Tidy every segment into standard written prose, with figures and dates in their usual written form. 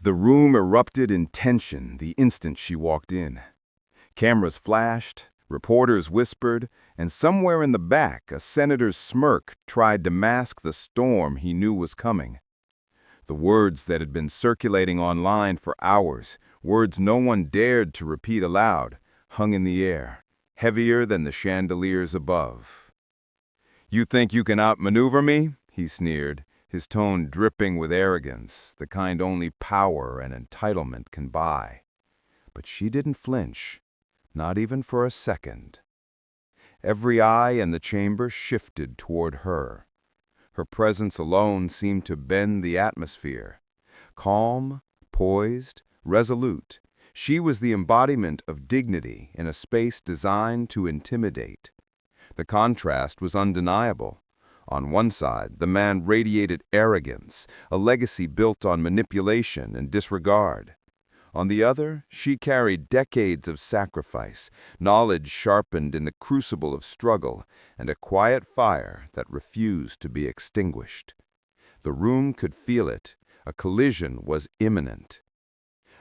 The room erupted in tension the instant she walked in. Cameras flashed, reporters whispered, and somewhere in the back, a senator's smirk tried to mask the storm he knew was coming. The words that had been circulating online for hours, words no one dared to repeat aloud, hung in the air, heavier than the chandeliers above. "You think you can outmaneuver me?" he sneered, his tone dripping with arrogance, the kind only power and entitlement can buy. But she didn't flinch, not even for a second. Every eye in the chamber shifted toward her. Her presence alone seemed to bend the atmosphere. Calm, poised, resolute, she was the embodiment of dignity in a space designed to intimidate. The contrast was undeniable. On one side, the man radiated arrogance, a legacy built on manipulation and disregard. On the other, she carried decades of sacrifice, knowledge sharpened in the crucible of struggle, and a quiet fire that refused to be extinguished. The room could feel it. A collision was imminent.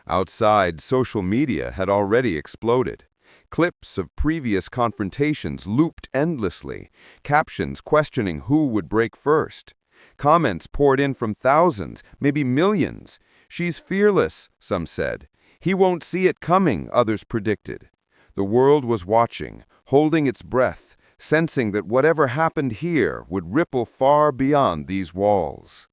Outside, social media had already exploded. Clips of previous confrontations looped endlessly, captions questioning who would break first. Comments poured in from thousands, maybe millions. "She's fearless," some said. "He won't see it coming," others predicted. The world was watching, holding its breath, sensing that whatever happened here would ripple far beyond these walls.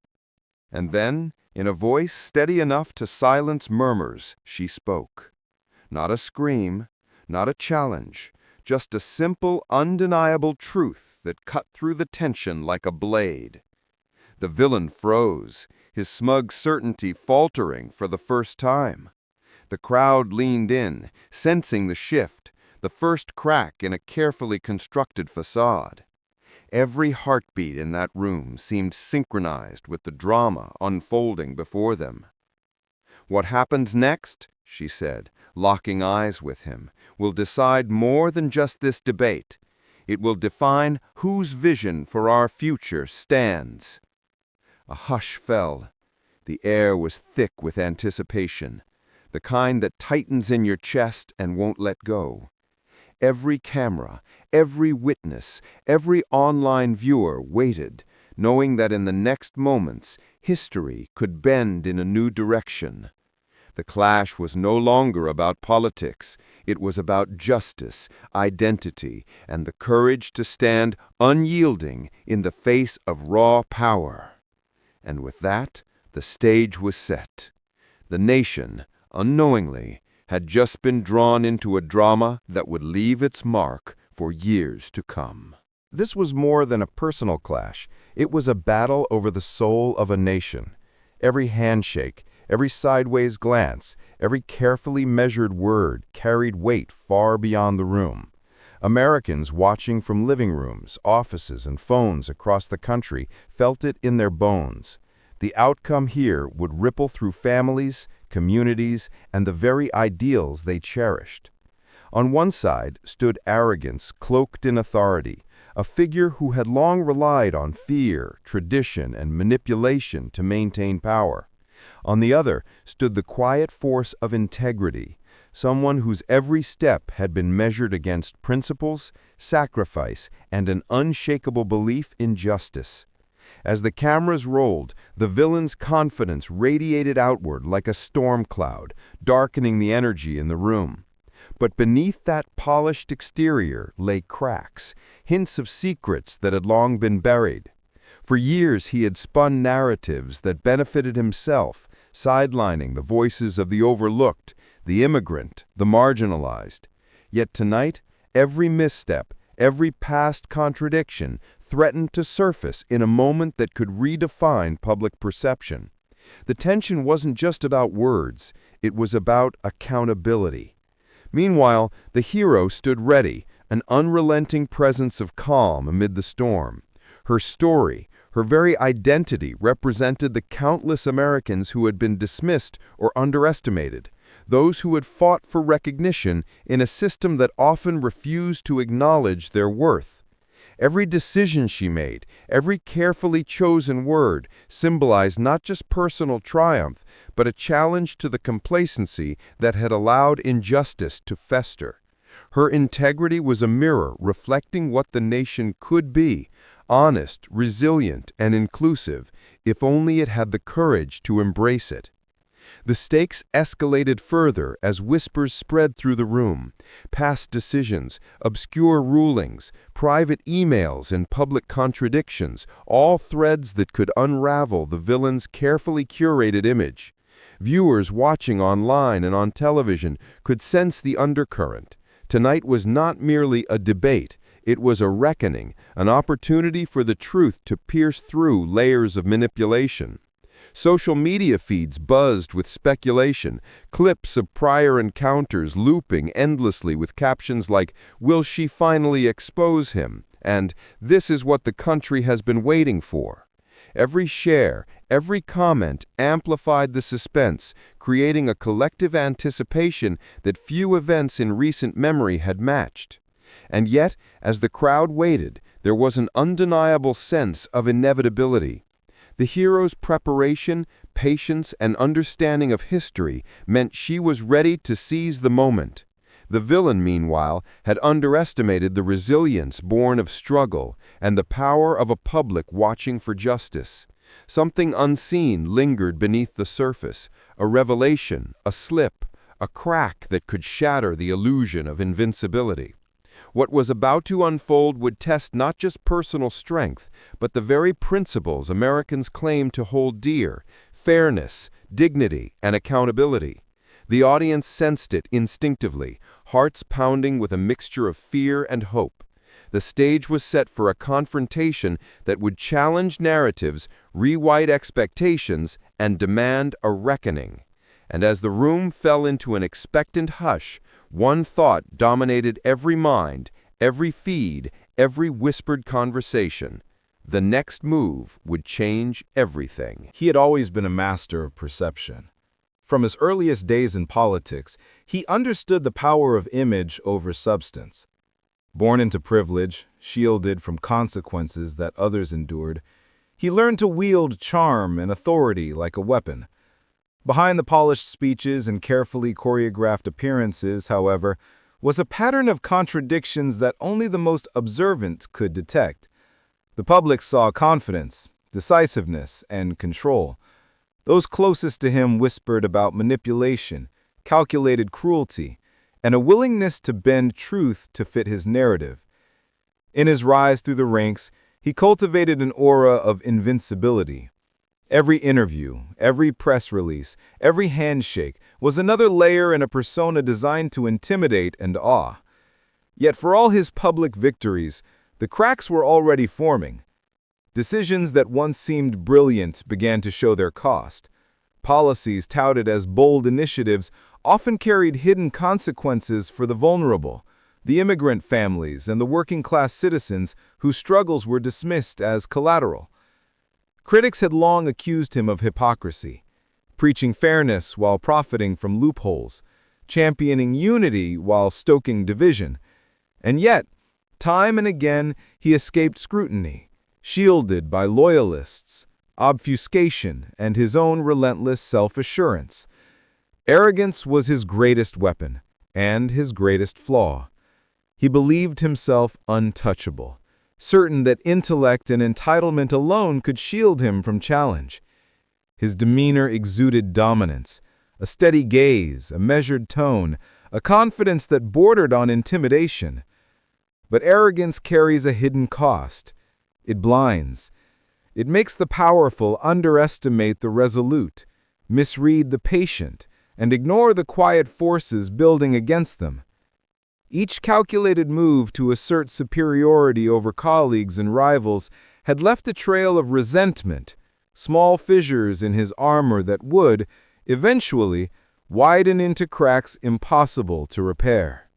And then, in a voice steady enough to silence murmurs, she spoke. Not a scream, not a challenge, just a simple, undeniable truth that cut through the tension like a blade. The villain froze, his smug certainty faltering for the first time. The crowd leaned in, sensing the shift, the first crack in a carefully constructed facade. Every heartbeat in that room seemed synchronized with the drama unfolding before them. "What happens next," she said, locking eyes with him, "will decide more than just this debate. It will define whose vision for our future stands." A hush fell. The air was thick with anticipation, the kind that tightens in your chest and won't let go. Every camera, every witness, every online viewer waited, knowing that in the next moments, history could bend in a new direction. The clash was no longer about politics. It was about justice, identity, and the courage to stand unyielding in the face of raw power. And with that, the stage was set. The nation, unknowingly, had just been drawn into a drama that would leave its mark for years to come. This was more than a personal clash. It was a battle over the soul of a nation. Every handshake, every sideways glance, every carefully measured word carried weight far beyond the room. Americans watching from living rooms, offices, and phones across the country felt it in their bones. The outcome here would ripple through families, communities, and the very ideals they cherished. On one side stood arrogance cloaked in authority, a figure who had long relied on fear, tradition, and manipulation to maintain power. On the other stood the quiet force of integrity, someone whose every step had been measured against principles, sacrifice, and an unshakable belief in justice. As the cameras rolled, the villain's confidence radiated outward like a storm cloud, darkening the energy in the room. But beneath that polished exterior lay cracks, hints of secrets that had long been buried. For years he had spun narratives that benefited himself, sidelining the voices of the overlooked, the immigrant, the marginalized. Yet tonight, every misstep, every past contradiction threatened to surface in a moment that could redefine public perception. The tension wasn't just about words, it was about accountability. Meanwhile, the hero stood ready, an unrelenting presence of calm amid the storm. Her story, her very identity represented the countless Americans who had been dismissed or underestimated, those who had fought for recognition in a system that often refused to acknowledge their worth. Every decision she made, every carefully chosen word symbolized not just personal triumph, but a challenge to the complacency that had allowed injustice to fester. Her integrity was a mirror reflecting what the nation could be, honest, resilient, and inclusive, if only it had the courage to embrace it. The stakes escalated further as whispers spread through the room. Past decisions, obscure rulings, private emails, and public contradictions, all threads that could unravel the villain's carefully curated image. Viewers watching online and on television could sense the undercurrent. Tonight was not merely a debate, it was a reckoning, an opportunity for the truth to pierce through layers of manipulation. Social media feeds buzzed with speculation, clips of prior encounters looping endlessly with captions like, "Will she finally expose him?" and "This is what the country has been waiting for." Every share, every comment amplified the suspense, creating a collective anticipation that few events in recent memory had matched. And yet, as the crowd waited, there was an undeniable sense of inevitability. The hero's preparation, patience, and understanding of history meant she was ready to seize the moment. The villain, meanwhile, had underestimated the resilience born of struggle and the power of a public watching for justice. Something unseen lingered beneath the surface, a revelation, a slip, a crack that could shatter the illusion of invincibility. What was about to unfold would test not just personal strength, but the very principles Americans claim to hold dear: fairness, dignity, and accountability. The audience sensed it instinctively, hearts pounding with a mixture of fear and hope. The stage was set for a confrontation that would challenge narratives, rewrite expectations, and demand a reckoning. And as the room fell into an expectant hush, one thought dominated every mind, every feed, every whispered conversation. The next move would change everything. He had always been a master of perception. From his earliest days in politics, he understood the power of image over substance. Born into privilege, shielded from consequences that others endured, he learned to wield charm and authority like a weapon. Behind the polished speeches and carefully choreographed appearances, however, was a pattern of contradictions that only the most observant could detect. The public saw confidence, decisiveness, and control. Those closest to him whispered about manipulation, calculated cruelty, and a willingness to bend truth to fit his narrative. In his rise through the ranks, he cultivated an aura of invincibility. Every interview, every press release, every handshake was another layer in a persona designed to intimidate and awe. Yet for all his public victories, the cracks were already forming. Decisions that once seemed brilliant began to show their cost. Policies touted as bold initiatives often carried hidden consequences for the vulnerable, the immigrant families, and the working-class citizens whose struggles were dismissed as collateral. Critics had long accused him of hypocrisy, preaching fairness while profiting from loopholes, championing unity while stoking division. And yet, time and again, he escaped scrutiny, shielded by loyalists, obfuscation, and his own relentless self-assurance. Arrogance was his greatest weapon and his greatest flaw. He believed himself untouchable, certain that intellect and entitlement alone could shield him from challenge. His demeanor exuded dominance, a steady gaze, a measured tone, a confidence that bordered on intimidation. But arrogance carries a hidden cost. It blinds. It makes the powerful underestimate the resolute, misread the patient, and ignore the quiet forces building against them. Each calculated move to assert superiority over colleagues and rivals had left a trail of resentment, small fissures in his armor that would, eventually, widen into cracks impossible to repair.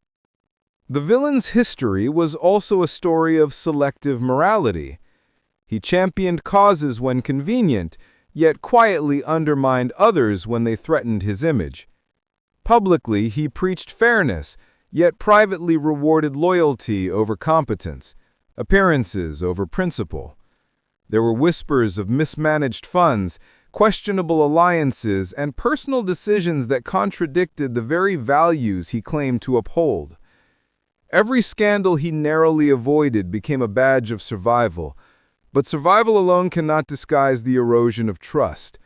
The villain's history was also a story of selective morality. He championed causes when convenient, yet quietly undermined others when they threatened his image. Publicly, he preached fairness, yet privately rewarded loyalty over competence, appearances over principle. There were whispers of mismanaged funds, questionable alliances, and personal decisions that contradicted the very values he claimed to uphold. Every scandal he narrowly avoided became a badge of survival, but survival alone cannot disguise the erosion of trust.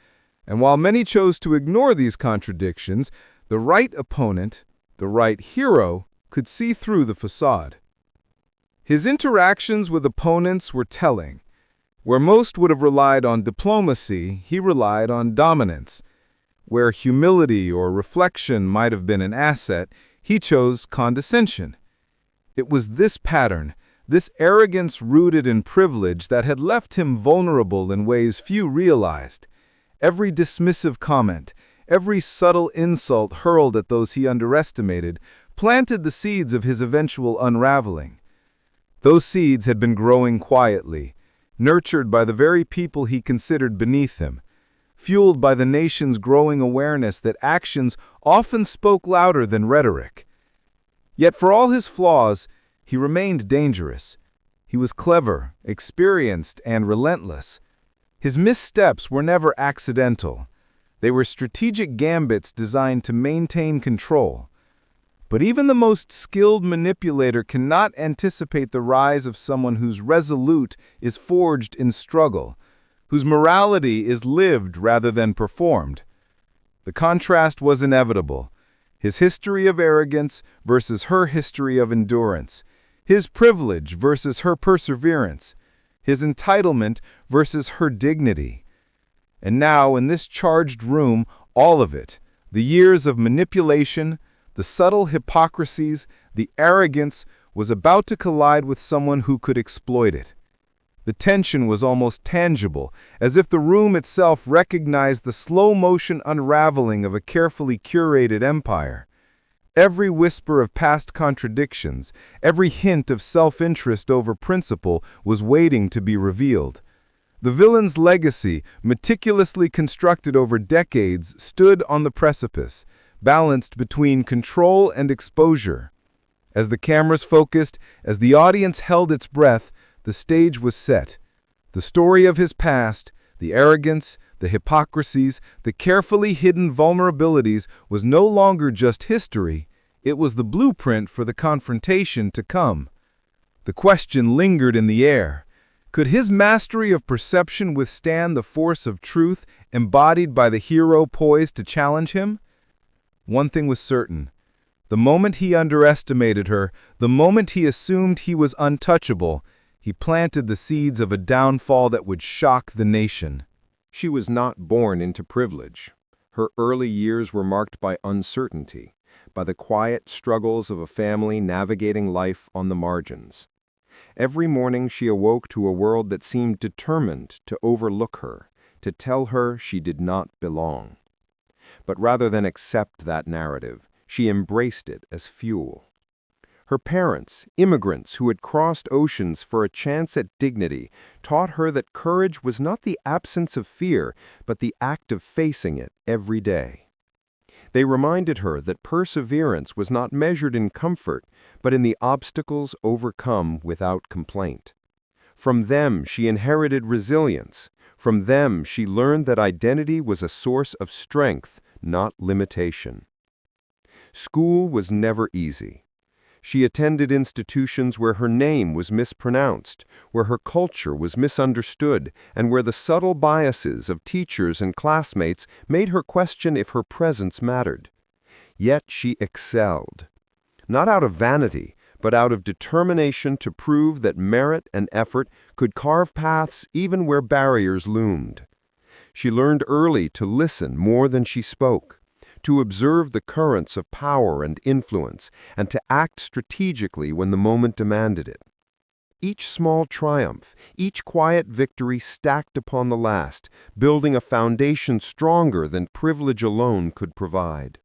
And while many chose to ignore these contradictions, the right opponent, the right hero, could see through the facade. His interactions with opponents were telling. Where most would have relied on diplomacy, he relied on dominance. Where humility or reflection might have been an asset, he chose condescension. It was this pattern, this arrogance rooted in privilege, that had left him vulnerable in ways few realized. Every dismissive comment, every subtle insult hurled at those he underestimated, planted the seeds of his eventual unraveling. Those seeds had been growing quietly, nurtured by the very people he considered beneath him, fueled by the nation's growing awareness that actions often spoke louder than rhetoric. Yet for all his flaws, he remained dangerous. He was clever, experienced, and relentless. His missteps were never accidental. They were strategic gambits designed to maintain control. But even the most skilled manipulator cannot anticipate the rise of someone whose resolute is forged in struggle, whose morality is lived rather than performed. The contrast was inevitable. His history of arrogance versus her history of endurance. His privilege versus her perseverance. His entitlement versus her dignity. And now, in this charged room, all of it, the years of manipulation, the subtle hypocrisies, the arrogance, was about to collide with someone who could exploit it. The tension was almost tangible, as if the room itself recognized the slow-motion unraveling of a carefully curated empire. Every whisper of past contradictions, every hint of self-interest over principle was waiting to be revealed. The villain's legacy, meticulously constructed over decades, stood on the precipice, balanced between control and exposure. As the cameras focused, as the audience held its breath, the stage was set. The story of his past, the arrogance, the hypocrisies, the carefully hidden vulnerabilities was no longer just history, it was the blueprint for the confrontation to come. The question lingered in the air. Could his mastery of perception withstand the force of truth embodied by the hero poised to challenge him? One thing was certain. The moment he underestimated her, the moment he assumed he was untouchable, he planted the seeds of a downfall that would shock the nation. She was not born into privilege. Her early years were marked by uncertainty, by the quiet struggles of a family navigating life on the margins. Every morning she awoke to a world that seemed determined to overlook her, to tell her she did not belong. But rather than accept that narrative, she embraced it as fuel. Her parents, immigrants who had crossed oceans for a chance at dignity, taught her that courage was not the absence of fear, but the act of facing it every day. They reminded her that perseverance was not measured in comfort, but in the obstacles overcome without complaint. From them she inherited resilience. From them she learned that identity was a source of strength, not limitation. School was never easy. She attended institutions where her name was mispronounced, where her culture was misunderstood, and where the subtle biases of teachers and classmates made her question if her presence mattered. Yet she excelled. Not out of vanity, but out of determination to prove that merit and effort could carve paths even where barriers loomed. She learned early to listen more than she spoke, to observe the currents of power and influence, and to act strategically when the moment demanded it. Each small triumph, each quiet victory stacked upon the last, building a foundation stronger than privilege alone could provide.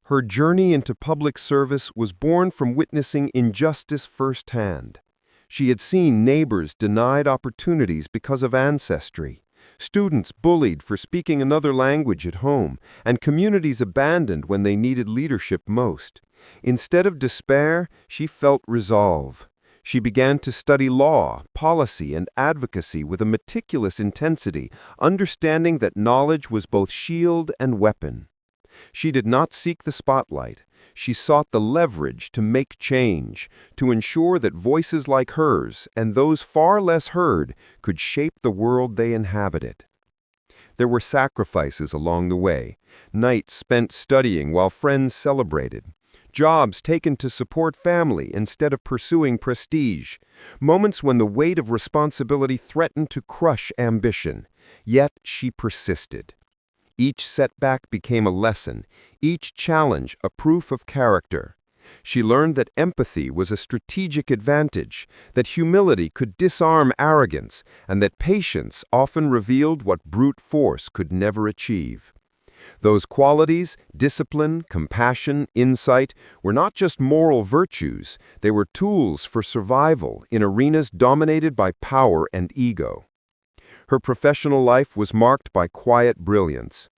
Her journey into public service was born from witnessing injustice firsthand. She had seen neighbors denied opportunities because of ancestry, students bullied for speaking another language at home, and communities abandoned when they needed leadership most. Instead of despair, she felt resolve. She began to study law, policy, and advocacy with a meticulous intensity, understanding that knowledge was both shield and weapon. She did not seek the spotlight. She sought the leverage to make change, to ensure that voices like hers, and those far less heard, could shape the world they inhabited. There were sacrifices along the way, nights spent studying while friends celebrated, jobs taken to support family instead of pursuing prestige, moments when the weight of responsibility threatened to crush ambition. Yet she persisted. Each setback became a lesson, each challenge a proof of character. She learned that empathy was a strategic advantage, that humility could disarm arrogance, and that patience often revealed what brute force could never achieve. Those qualities, discipline, compassion, insight, were not just moral virtues, they were tools for survival in arenas dominated by power and ego. Her professional life was marked by quiet brilliance.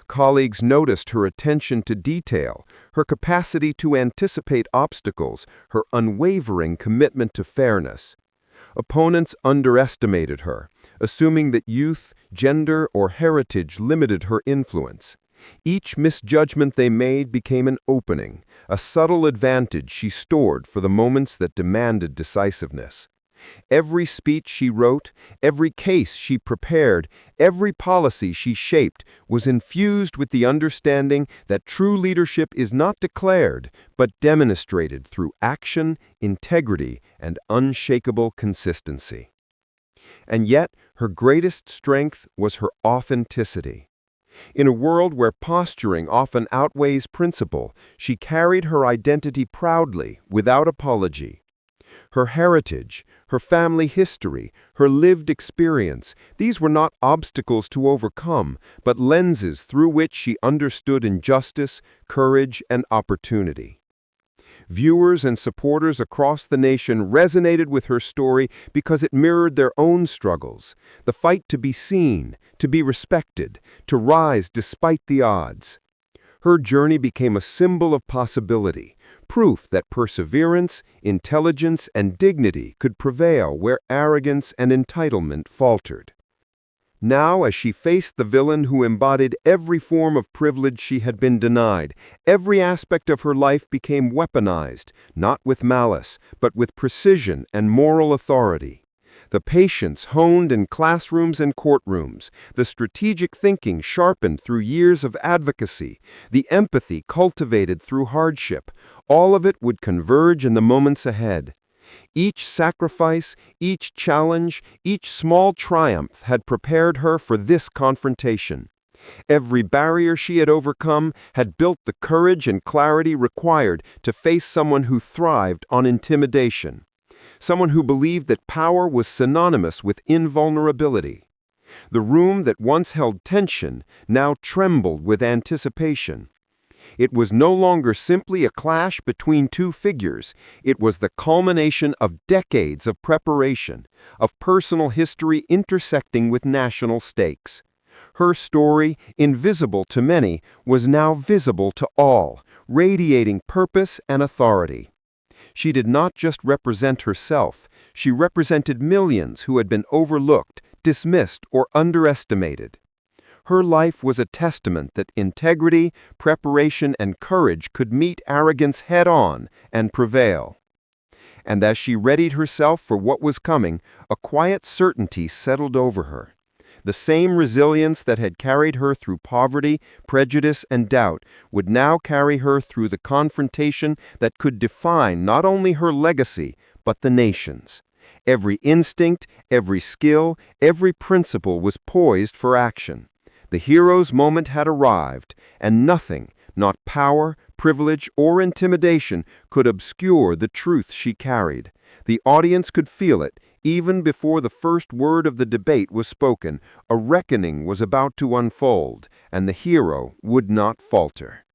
Colleagues noticed her attention to detail, her capacity to anticipate obstacles, her unwavering commitment to fairness. Opponents underestimated her, assuming that youth, gender, or heritage limited her influence. Each misjudgment they made became an opening, a subtle advantage she stored for the moments that demanded decisiveness. Every speech she wrote, every case she prepared, every policy she shaped was infused with the understanding that true leadership is not declared, but demonstrated through action, integrity, and unshakable consistency. And yet, her greatest strength was her authenticity. In a world where posturing often outweighs principle, she carried her identity proudly, without apology. Her heritage, her family history, her lived experience, these were not obstacles to overcome, but lenses through which she understood injustice, courage, and opportunity. Viewers and supporters across the nation resonated with her story because it mirrored their own struggles, the fight to be seen, to be respected, to rise despite the odds. Her journey became a symbol of possibility, proof that perseverance, intelligence, and dignity could prevail where arrogance and entitlement faltered. Now, as she faced the villain who embodied every form of privilege she had been denied, every aspect of her life became weaponized, not with malice, but with precision and moral authority. The patience honed in classrooms and courtrooms, the strategic thinking sharpened through years of advocacy, the empathy cultivated through hardship, all of it would converge in the moments ahead. Each sacrifice, each challenge, each small triumph had prepared her for this confrontation. Every barrier she had overcome had built the courage and clarity required to face someone who thrived on intimidation, someone who believed that power was synonymous with invulnerability. The room that once held tension now trembled with anticipation. It was no longer simply a clash between two figures. It was the culmination of decades of preparation, of personal history intersecting with national stakes. Her story, invisible to many, was now visible to all, radiating purpose and authority. She did not just represent herself, she represented millions who had been overlooked, dismissed, or underestimated. Her life was a testament that integrity, preparation, and courage could meet arrogance head-on and prevail. And as she readied herself for what was coming, a quiet certainty settled over her. The same resilience that had carried her through poverty, prejudice, and doubt would now carry her through the confrontation that could define not only her legacy, but the nation's. Every instinct, every skill, every principle was poised for action. The hero's moment had arrived, and nothing, not power, privilege, or intimidation, could obscure the truth she carried. The audience could feel it. Even before the first word of the debate was spoken, a reckoning was about to unfold, and the hero would not falter.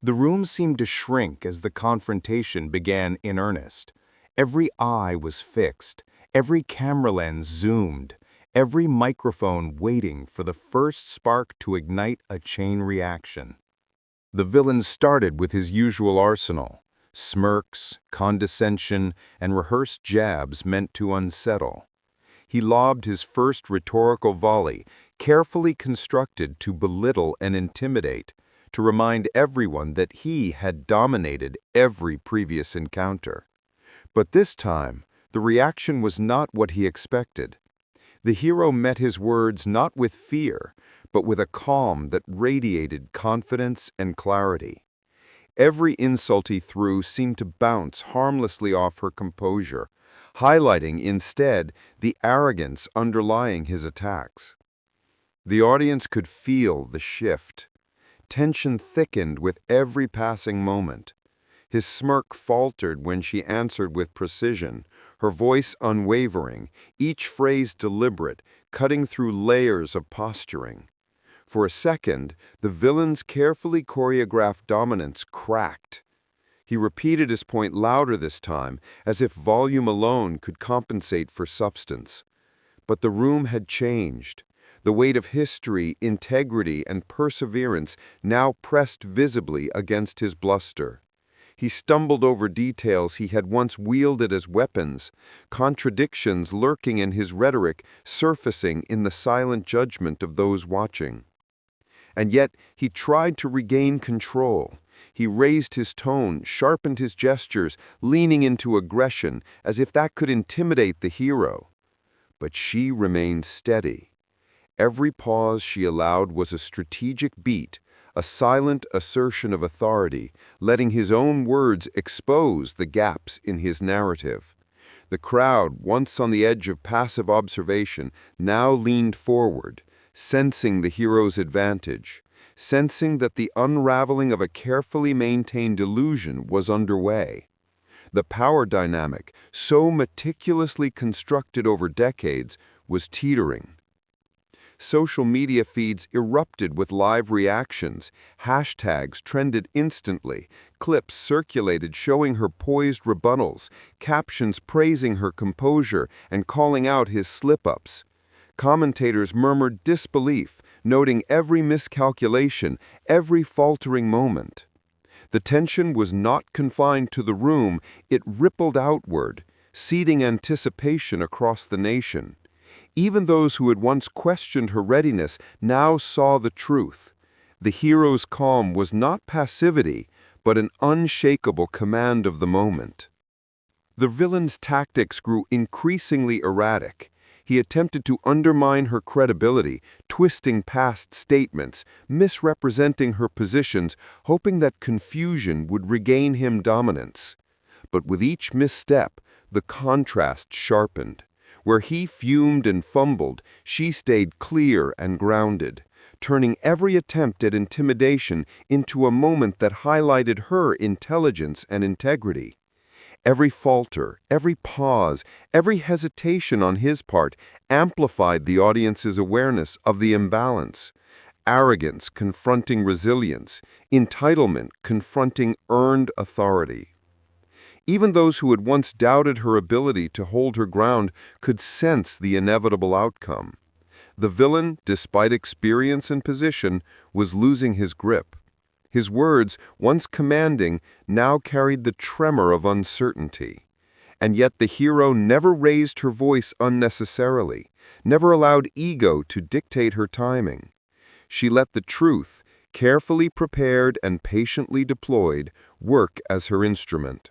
The room seemed to shrink as the confrontation began in earnest. Every eye was fixed, every camera lens zoomed, every microphone waiting for the first spark to ignite a chain reaction. The villain started with his usual arsenal: smirks, condescension, and rehearsed jabs meant to unsettle. He lobbed his first rhetorical volley, carefully constructed to belittle and intimidate, to remind everyone that he had dominated every previous encounter. But this time, the reaction was not what he expected. The hero met his words not with fear, but with a calm that radiated confidence and clarity. Every insult he threw seemed to bounce harmlessly off her composure, highlighting instead the arrogance underlying his attacks. The audience could feel the shift. Tension thickened with every passing moment. His smirk faltered when she answered with precision, her voice unwavering, each phrase deliberate, cutting through layers of posturing. For a second, the villain's carefully choreographed dominance cracked. He repeated his point louder this time, as if volume alone could compensate for substance. But the room had changed. The weight of history, integrity, and perseverance now pressed visibly against his bluster. He stumbled over details he had once wielded as weapons, contradictions lurking in his rhetoric surfacing in the silent judgment of those watching. And yet he tried to regain control. He raised his tone, sharpened his gestures, leaning into aggression, as if that could intimidate the hero. But she remained steady. Every pause she allowed was a strategic beat, a silent assertion of authority, letting his own words expose the gaps in his narrative. The crowd, once on the edge of passive observation, now leaned forward, sensing the hero's advantage, sensing that the unraveling of a carefully maintained illusion was underway. The power dynamic, so meticulously constructed over decades, was teetering. Social media feeds erupted with live reactions, hashtags trended instantly, clips circulated showing her poised rebuttals, captions praising her composure and calling out his slip-ups. Commentators murmured disbelief, noting every miscalculation, every faltering moment. The tension was not confined to the room, it rippled outward, seeding anticipation across the nation. Even those who had once questioned her readiness now saw the truth. The hero's calm was not passivity, but an unshakable command of the moment. The villain's tactics grew increasingly erratic. He attempted to undermine her credibility, twisting past statements, misrepresenting her positions, hoping that confusion would regain him dominance. But with each misstep, the contrast sharpened. Where he fumed and fumbled, she stayed clear and grounded, turning every attempt at intimidation into a moment that highlighted her intelligence and integrity. Every falter, every pause, every hesitation on his part amplified the audience's awareness of the imbalance. Arrogance confronting resilience, entitlement confronting earned authority. Even those who had once doubted her ability to hold her ground could sense the inevitable outcome. The villain, despite experience and position, was losing his grip. His words, once commanding, now carried the tremor of uncertainty. And yet the hero never raised her voice unnecessarily, never allowed ego to dictate her timing. She let the truth, carefully prepared and patiently deployed, work as her instrument.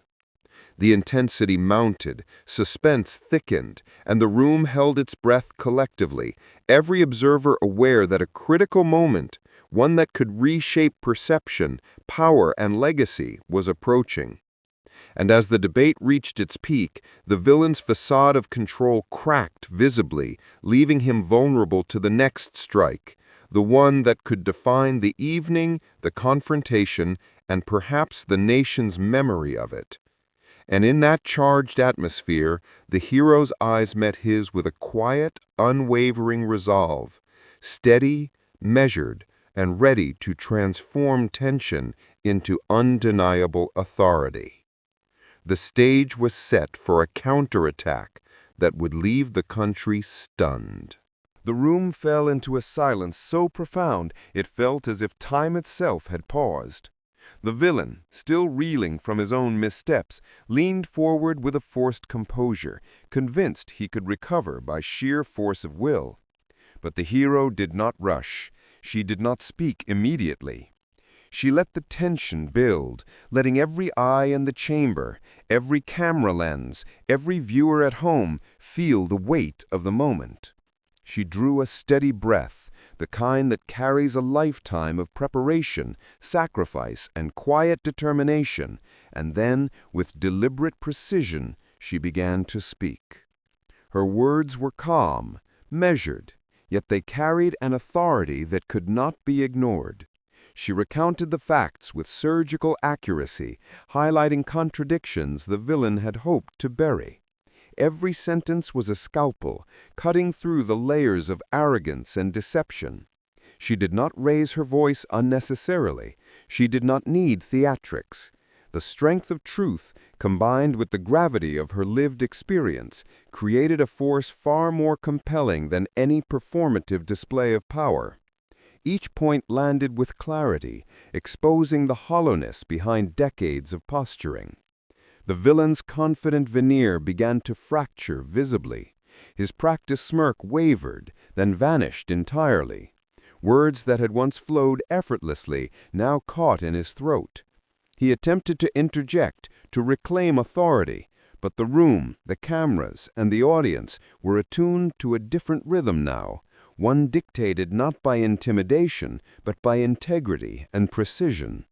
The intensity mounted, suspense thickened, and the room held its breath collectively, every observer aware that a critical moment, one that could reshape perception, power, and legacy, was approaching. And as the debate reached its peak, the villain's facade of control cracked visibly, leaving him vulnerable to the next strike, the one that could define the evening, the confrontation, and perhaps the nation's memory of it. And in that charged atmosphere, the hero's eyes met his with a quiet, unwavering resolve, steady, measured, and ready to transform tension into undeniable authority. The stage was set for a counterattack that would leave the country stunned. The room fell into a silence so profound it felt as if time itself had paused. The villain, still reeling from his own missteps, leaned forward with a forced composure, convinced he could recover by sheer force of will. But the hero did not rush. She did not speak immediately. She let the tension build, letting every eye in the chamber, every camera lens, every viewer at home feel the weight of the moment. She drew a steady breath, the kind that carries a lifetime of preparation, sacrifice, and quiet determination, and then, with deliberate precision, she began to speak. Her words were calm, measured, yet they carried an authority that could not be ignored. She recounted the facts with surgical accuracy, highlighting contradictions the villain had hoped to bury. Every sentence was a scalpel, cutting through the layers of arrogance and deception. She did not raise her voice unnecessarily. She did not need theatrics. The strength of truth, combined with the gravity of her lived experience, created a force far more compelling than any performative display of power. Each point landed with clarity, exposing the hollowness behind decades of posturing. The villain's confident veneer began to fracture visibly. His practiced smirk wavered, then vanished entirely. Words that had once flowed effortlessly now caught in his throat. He attempted to interject, to reclaim authority, but the room, the cameras, and the audience were attuned to a different rhythm now, one dictated not by intimidation, but by integrity and precision.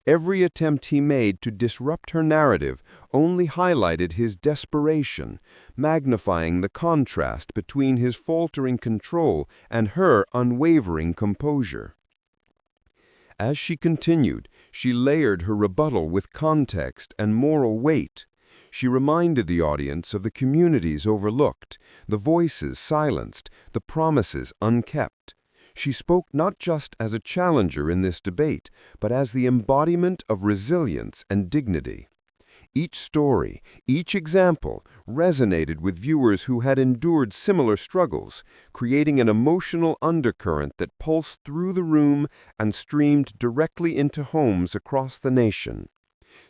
Every attempt he made to disrupt her narrative only highlighted his desperation, magnifying the contrast between his faltering control and her unwavering composure. As she continued, she layered her rebuttal with context and moral weight. She reminded the audience of the communities overlooked, the voices silenced, the promises unkept. She spoke not just as a challenger in this debate, but as the embodiment of resilience and dignity. Each story, each example, resonated with viewers who had endured similar struggles, creating an emotional undercurrent that pulsed through the room and streamed directly into homes across the nation.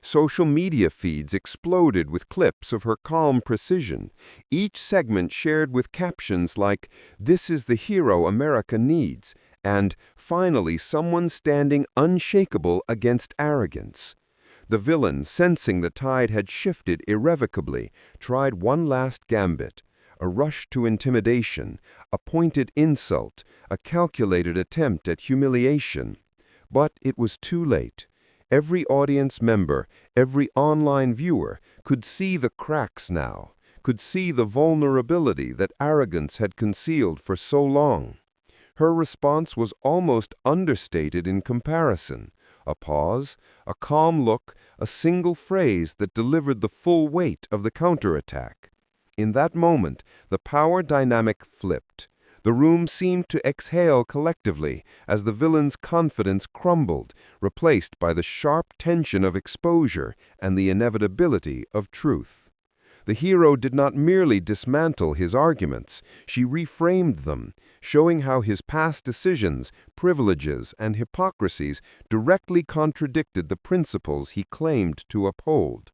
Social media feeds exploded with clips of her calm precision, each segment shared with captions like, "This is the hero America needs," and, "Finally, someone standing unshakable against arrogance." The villain, sensing the tide had shifted irrevocably, tried one last gambit, a rush to intimidation, a pointed insult, a calculated attempt at humiliation. But it was too late. Every audience member, every online viewer, could see the cracks now, could see the vulnerability that arrogance had concealed for so long. Her response was almost understated in comparison. A pause, a calm look, a single phrase that delivered the full weight of the counterattack. In that moment, the power dynamic flipped. The room seemed to exhale collectively as the villain's confidence crumbled, replaced by the sharp tension of exposure and the inevitability of truth. The hero did not merely dismantle his arguments, she reframed them, showing how his past decisions, privileges, and hypocrisies directly contradicted the principles he claimed to uphold.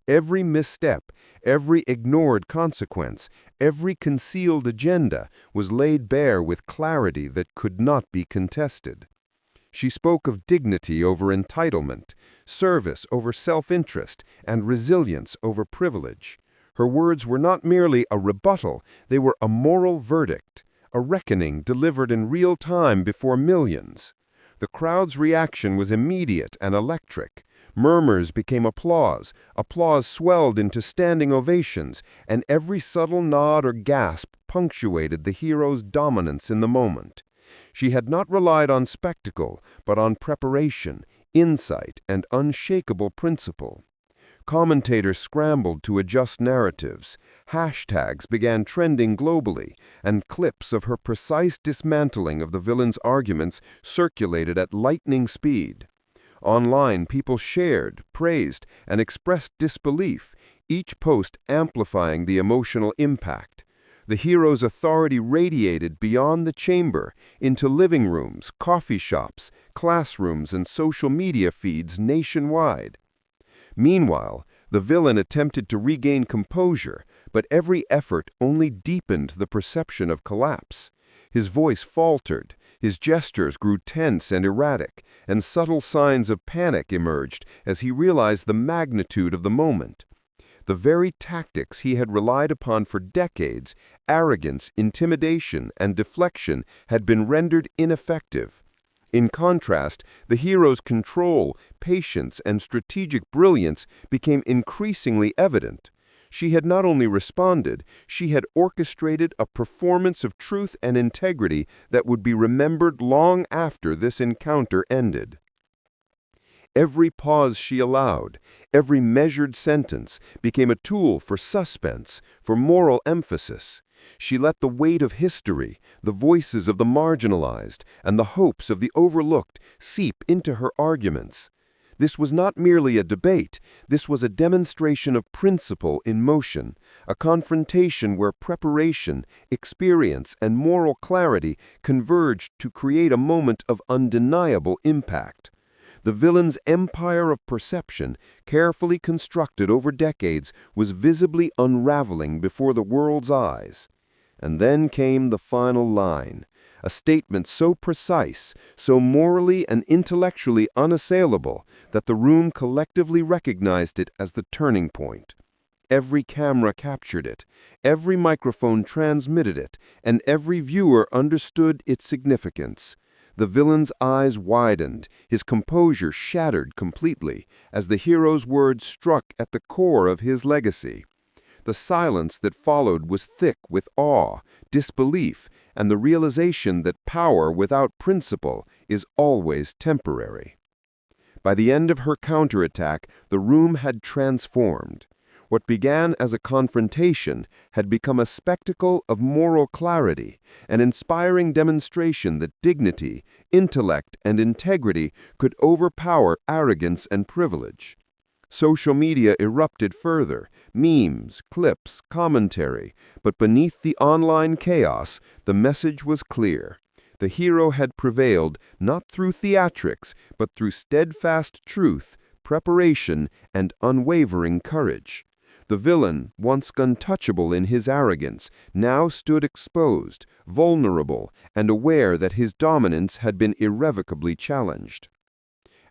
Every misstep, every ignored consequence, every concealed agenda was laid bare with clarity that could not be contested. She spoke of dignity over entitlement, service over self-interest, and resilience over privilege. Her words were not merely a rebuttal, they were a moral verdict, a reckoning delivered in real time before millions. The crowd's reaction was immediate and electric. Murmurs became applause, applause swelled into standing ovations, and every subtle nod or gasp punctuated the hero's dominance in the moment. She had not relied on spectacle, but on preparation, insight, and unshakable principle. Commentators scrambled to adjust narratives, hashtags began trending globally, and clips of her precise dismantling of the villain's arguments circulated at lightning speed. Online, people shared, praised, and expressed disbelief, each post amplifying the emotional impact. The hero's authority radiated beyond the chamber into living rooms, coffee shops, classrooms, and social media feeds nationwide. Meanwhile, the villain attempted to regain composure, but every effort only deepened the perception of collapse. His voice faltered, his gestures grew tense and erratic, and subtle signs of panic emerged as he realized the magnitude of the moment. The very tactics he had relied upon for decades, arrogance, intimidation, and deflection, had been rendered ineffective. In contrast, the hero's control, patience, and strategic brilliance became increasingly evident. She had not only responded, she had orchestrated a performance of truth and integrity that would be remembered long after this encounter ended. Every pause she allowed, every measured sentence, became a tool for suspense, for moral emphasis. She let the weight of history, the voices of the marginalized, and the hopes of the overlooked seep into her arguments. This was not merely a debate, this was a demonstration of principle in motion, a confrontation where preparation, experience, and moral clarity converged to create a moment of undeniable impact. The villain's empire of perception, carefully constructed over decades, was visibly unraveling before the world's eyes. And then came the final line, a statement so precise, so morally and intellectually unassailable, that the room collectively recognized it as the turning point. Every camera captured it, every microphone transmitted it, and every viewer understood its significance. The villain's eyes widened, his composure shattered completely, as the hero's words struck at the core of his legacy. The silence that followed was thick with awe, disbelief, and the realization that power without principle is always temporary. By the end of her counterattack, the room had transformed. What began as a confrontation had become a spectacle of moral clarity, an inspiring demonstration that dignity, intellect, and integrity could overpower arrogance and privilege. Social media erupted further, memes, clips, commentary, but beneath the online chaos, the message was clear. The hero had prevailed not through theatrics, but through steadfast truth, preparation, and unwavering courage. The villain, once untouchable in his arrogance, now stood exposed, vulnerable, and aware that his dominance had been irrevocably challenged.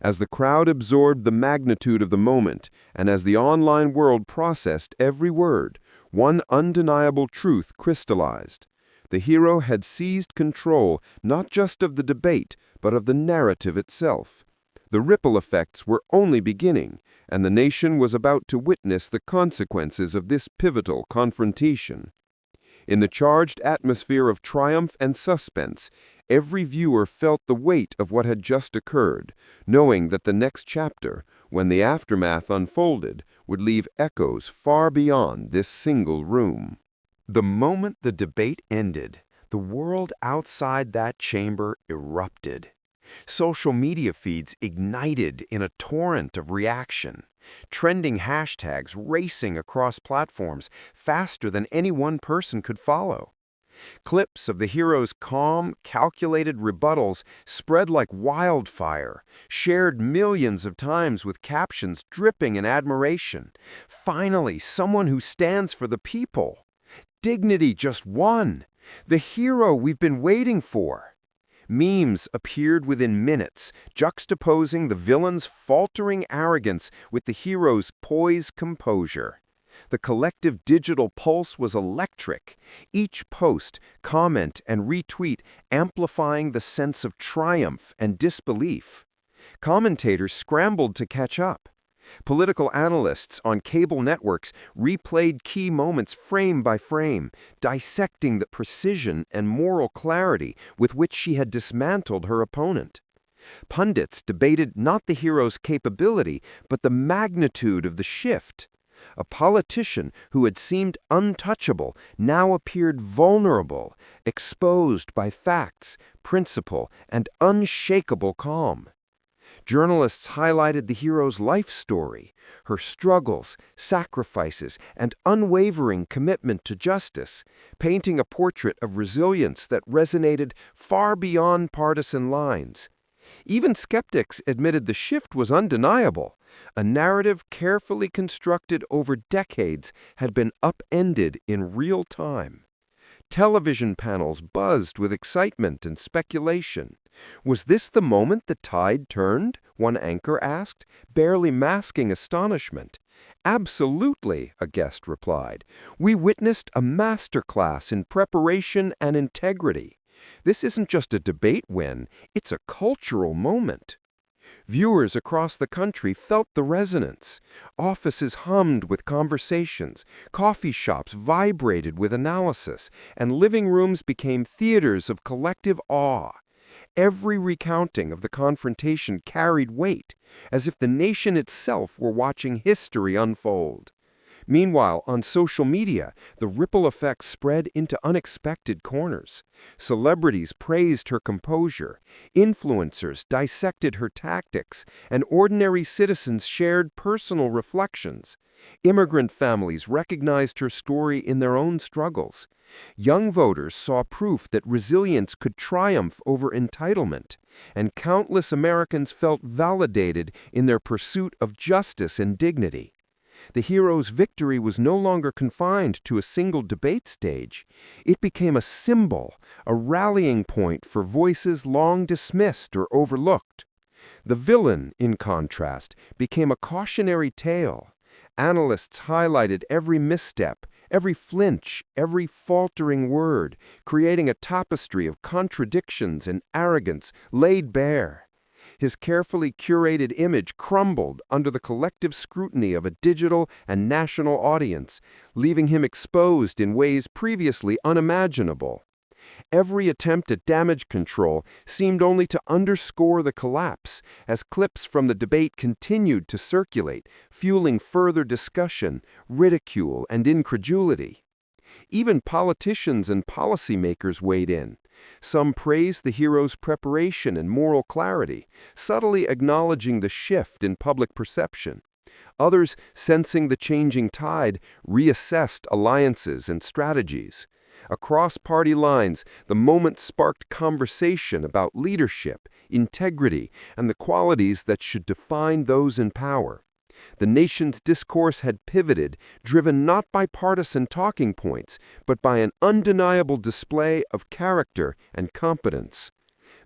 As the crowd absorbed the magnitude of the moment, and as the online world processed every word, one undeniable truth crystallized. The hero had seized control not just of the debate, but of the narrative itself. The ripple effects were only beginning, and the nation was about to witness the consequences of this pivotal confrontation. In the charged atmosphere of triumph and suspense, every viewer felt the weight of what had just occurred, knowing that the next chapter, when the aftermath unfolded, would leave echoes far beyond this single room. The moment the debate ended, the world outside that chamber erupted. Social media feeds ignited in a torrent of reaction, trending hashtags racing across platforms faster than any one person could follow. Clips of the hero's calm, calculated rebuttals spread like wildfire, shared millions of times with captions dripping in admiration. Finally, someone who stands for the people. Dignity just won. The hero we've been waiting for. Memes appeared within minutes, juxtaposing the villain's faltering arrogance with the hero's poised composure. The collective digital pulse was electric, each post, comment, and retweet amplifying the sense of triumph and disbelief. Commentators scrambled to catch up. Political analysts on cable networks replayed key moments frame by frame, dissecting the precision and moral clarity with which she had dismantled her opponent. Pundits debated not the hero's capability, but the magnitude of the shift. A politician who had seemed untouchable now appeared vulnerable, exposed by facts, principle, and unshakable calm. Journalists highlighted the hero's life story, her struggles, sacrifices, and unwavering commitment to justice, painting a portrait of resilience that resonated far beyond partisan lines. Even skeptics admitted the shift was undeniable. A narrative carefully constructed over decades had been upended in real time. Television panels buzzed with excitement and speculation. Was this the moment the tide turned? One anchor asked, barely masking astonishment. Absolutely, a guest replied. We witnessed a masterclass in preparation and integrity. This isn't just a debate win, it's a cultural moment. Viewers across the country felt the resonance. Offices hummed with conversations, coffee shops vibrated with analysis, and living rooms became theaters of collective awe. Every recounting of the confrontation carried weight, as if the nation itself were watching history unfold. Meanwhile, on social media, the ripple effect spread into unexpected corners. Celebrities praised her composure, influencers dissected her tactics, and ordinary citizens shared personal reflections. Immigrant families recognized her story in their own struggles. Young voters saw proof that resilience could triumph over entitlement, and countless Americans felt validated in their pursuit of justice and dignity. The hero's victory was no longer confined to a single debate stage. It became a symbol, a rallying point for voices long dismissed or overlooked. The villain, in contrast, became a cautionary tale. Analysts highlighted every misstep, every flinch, every faltering word, creating a tapestry of contradictions and arrogance laid bare. His carefully curated image crumbled under the collective scrutiny of a digital and national audience, leaving him exposed in ways previously unimaginable. Every attempt at damage control seemed only to underscore the collapse, as clips from the debate continued to circulate, fueling further discussion, ridicule, and incredulity. Even politicians and policymakers weighed in. Some praised the hero's preparation and moral clarity, subtly acknowledging the shift in public perception. Others, sensing the changing tide, reassessed alliances and strategies. Across party lines, the moment sparked conversation about leadership, integrity, and the qualities that should define those in power. The nation's discourse had pivoted, driven not by partisan talking points, but by an undeniable display of character and competence.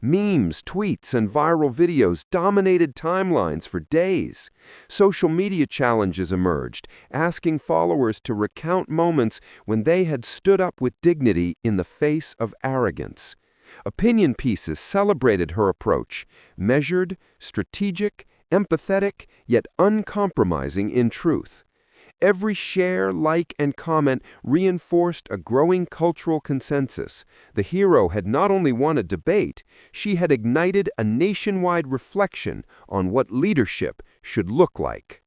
Memes, tweets, and viral videos dominated timelines for days. Social media challenges emerged, asking followers to recount moments when they had stood up with dignity in the face of arrogance. Opinion pieces celebrated her approach, measured, strategic, empathetic, yet uncompromising in truth. Every share, like, and comment reinforced a growing cultural consensus. The hero had not only won a debate, she had ignited a nationwide reflection on what leadership should look like.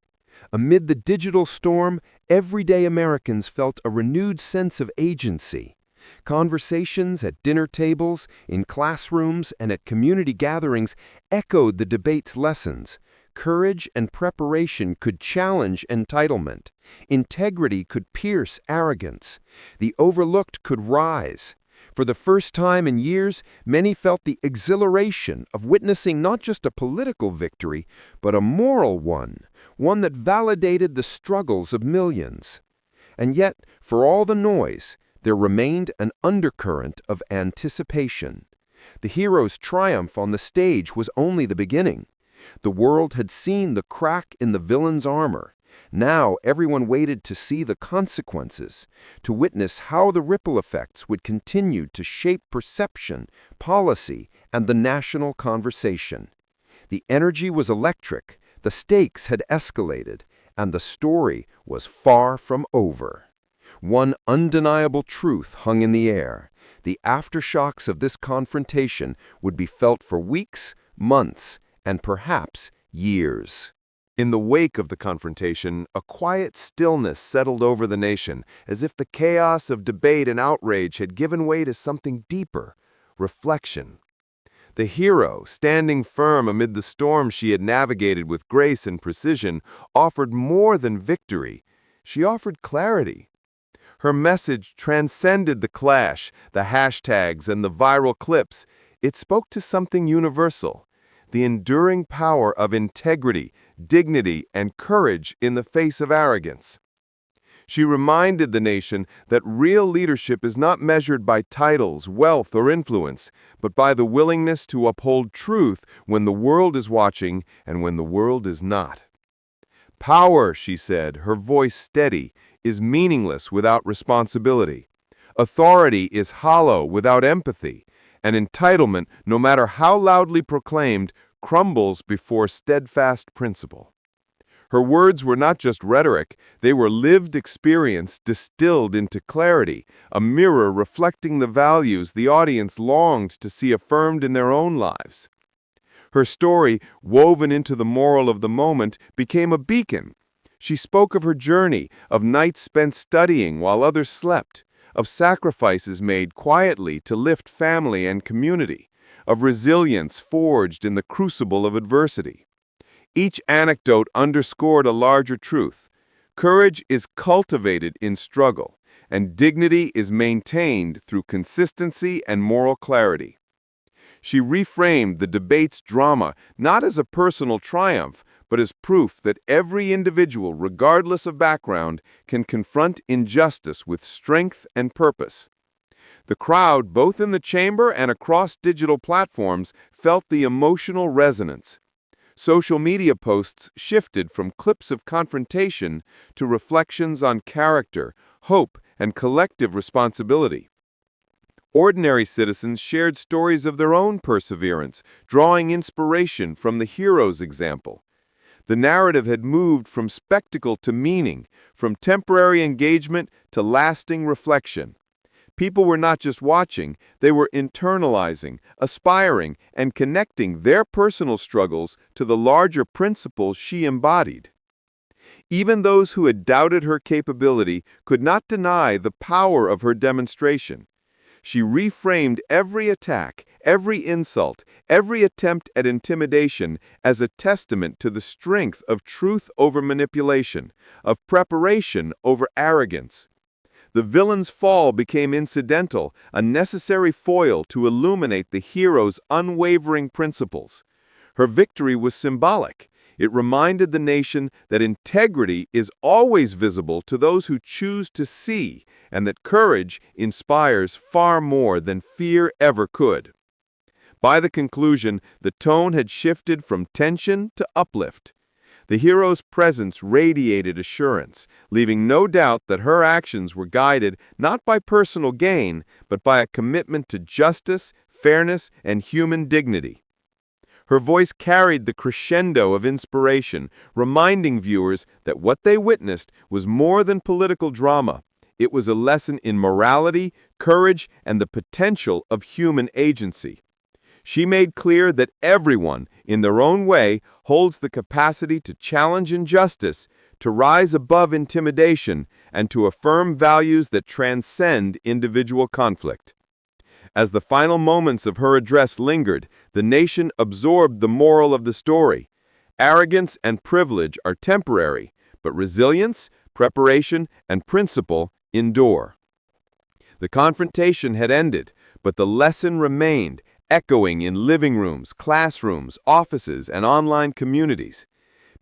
Amid the digital storm, everyday Americans felt a renewed sense of agency. Conversations at dinner tables, in classrooms, and at community gatherings echoed the debate's lessons. Courage and preparation could challenge entitlement. Integrity could pierce arrogance. The overlooked could rise. For the first time in years, many felt the exhilaration of witnessing not just a political victory, but a moral one that validated the struggles of millions. And yet, for all the noise, there remained an undercurrent of anticipation. The hero's triumph on the stage was only the beginning. The world had seen the crack in the villain's armor. Now everyone waited to see the consequences, to witness how the ripple effects would continue to shape perception, policy, and the national conversation. The energy was electric, the stakes had escalated, and the story was far from over. One undeniable truth hung in the air. The aftershocks of this confrontation would be felt for weeks, months, and perhaps years. In the wake of the confrontation, a quiet stillness settled over the nation, as if the chaos of debate and outrage had given way to something deeper, reflection. The hero, standing firm amid the storm she had navigated with grace and precision, offered more than victory. She offered clarity. Her message transcended the clash, the hashtags, and the viral clips. It spoke to something universal, the enduring power of integrity, dignity, and courage in the face of arrogance. She reminded the nation that real leadership is not measured by titles, wealth, or influence, but by the willingness to uphold truth when the world is watching and when the world is not. Power, she said, her voice steady, is meaningless without responsibility. Authority is hollow without empathy, and entitlement, no matter how loudly proclaimed, crumbles before steadfast principle. Her words were not just rhetoric, they were lived experience distilled into clarity, a mirror reflecting the values the audience longed to see affirmed in their own lives. Her story, woven into the moral of the moment, became a beacon. She spoke of her journey, of nights spent studying while others slept, of sacrifices made quietly to lift family and community, of resilience forged in the crucible of adversity. Each anecdote underscored a larger truth. Courage is cultivated in struggle, and dignity is maintained through consistency and moral clarity. She reframed the debate's drama not as a personal triumph, but as proof that every individual, regardless of background, can confront injustice with strength and purpose. The crowd, both in the chamber and across digital platforms, felt the emotional resonance. Social media posts shifted from clips of confrontation to reflections on character, hope, and collective responsibility. Ordinary citizens shared stories of their own perseverance, drawing inspiration from the hero's example. The narrative had moved from spectacle to meaning, from temporary engagement to lasting reflection. People were not just watching, they were internalizing, aspiring, and connecting their personal struggles to the larger principles she embodied. Even those who had doubted her capability could not deny the power of her demonstration. She reframed every attack, every insult, every attempt at intimidation as a testament to the strength of truth over manipulation, of preparation over arrogance. The villain's fall became incidental, a necessary foil to illuminate the hero's unwavering principles. Her victory was symbolic. It reminded the nation that integrity is always visible to those who choose to see, and that courage inspires far more than fear ever could. By the conclusion, the tone had shifted from tension to uplift. The hero's presence radiated assurance, leaving no doubt that her actions were guided not by personal gain, but by a commitment to justice, fairness, and human dignity. Her voice carried the crescendo of inspiration, reminding viewers that what they witnessed was more than political drama. It was a lesson in morality, courage, and the potential of human agency. She made clear that everyone, in their own way, holds the capacity to challenge injustice, to rise above intimidation, and to affirm values that transcend individual conflict. As the final moments of her address lingered, the nation absorbed the moral of the story. Arrogance and privilege are temporary, but resilience, preparation, and principle endure. The confrontation had ended, but the lesson remained, echoing in living rooms, classrooms, offices, and online communities.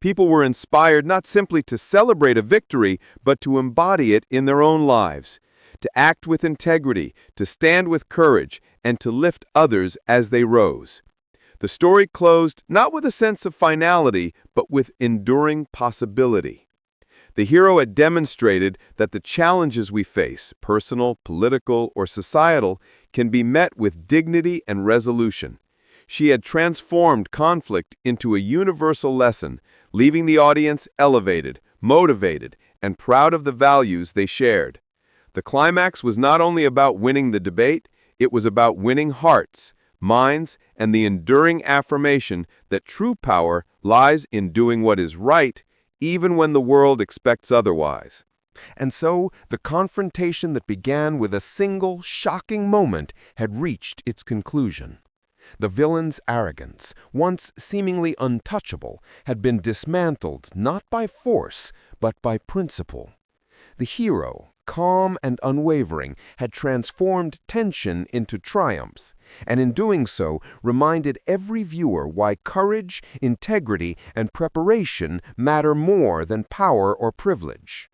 People were inspired not simply to celebrate a victory, but to embody it in their own lives, to act with integrity, to stand with courage, and to lift others as they rose. The story closed not with a sense of finality, but with enduring possibility. The hero had demonstrated that the challenges we face, personal, political, or societal, can be met with dignity and resolution. She had transformed conflict into a universal lesson, leaving the audience elevated, motivated, and proud of the values they shared. The climax was not only about winning the debate, it was about winning hearts, minds, and the enduring affirmation that true power lies in doing what is right, even when the world expects otherwise. And so, the confrontation that began with a single, shocking moment had reached its conclusion. The villain's arrogance, once seemingly untouchable, had been dismantled not by force, but by principle. The hero, calm and unwavering, had transformed tension into triumph, and in doing so reminded every viewer why courage, integrity, and preparation matter more than power or privilege.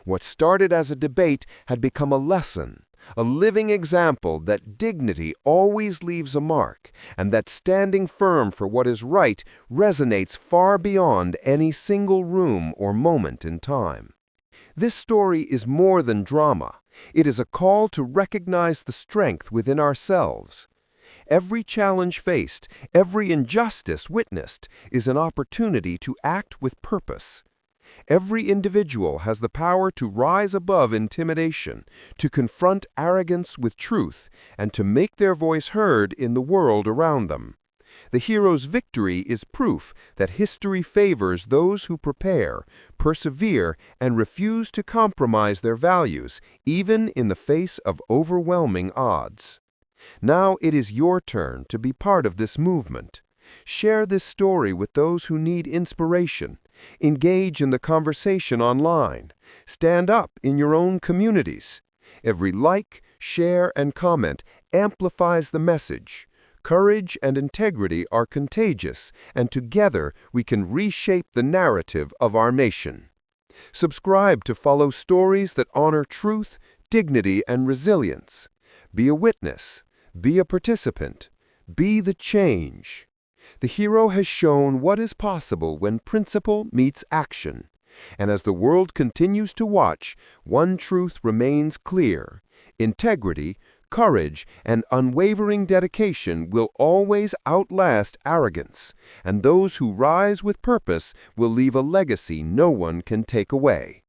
What started as a debate had become a lesson, a living example that dignity always leaves a mark, and that standing firm for what is right resonates far beyond any single room or moment in time. This story is more than drama. It is a call to recognize the strength within ourselves. Every challenge faced, every injustice witnessed, is an opportunity to act with purpose. Every individual has the power to rise above intimidation, to confront arrogance with truth, and to make their voice heard in the world around them. The hero's victory is proof that history favors those who prepare, persevere, and refuse to compromise their values, even in the face of overwhelming odds. Now it is your turn to be part of this movement. Share this story with those who need inspiration. Engage in the conversation online. Stand up in your own communities. Every like, share, and comment amplifies the message. Courage and integrity are contagious, and together we can reshape the narrative of our nation. Subscribe to follow stories that honor truth, dignity, and resilience. Be a witness. Be a participant. Be the change. The hero has shown what is possible when principle meets action. And as the world continues to watch, one truth remains clear. Integrity, courage, and unwavering dedication will always outlast arrogance, and those who rise with purpose will leave a legacy no one can take away.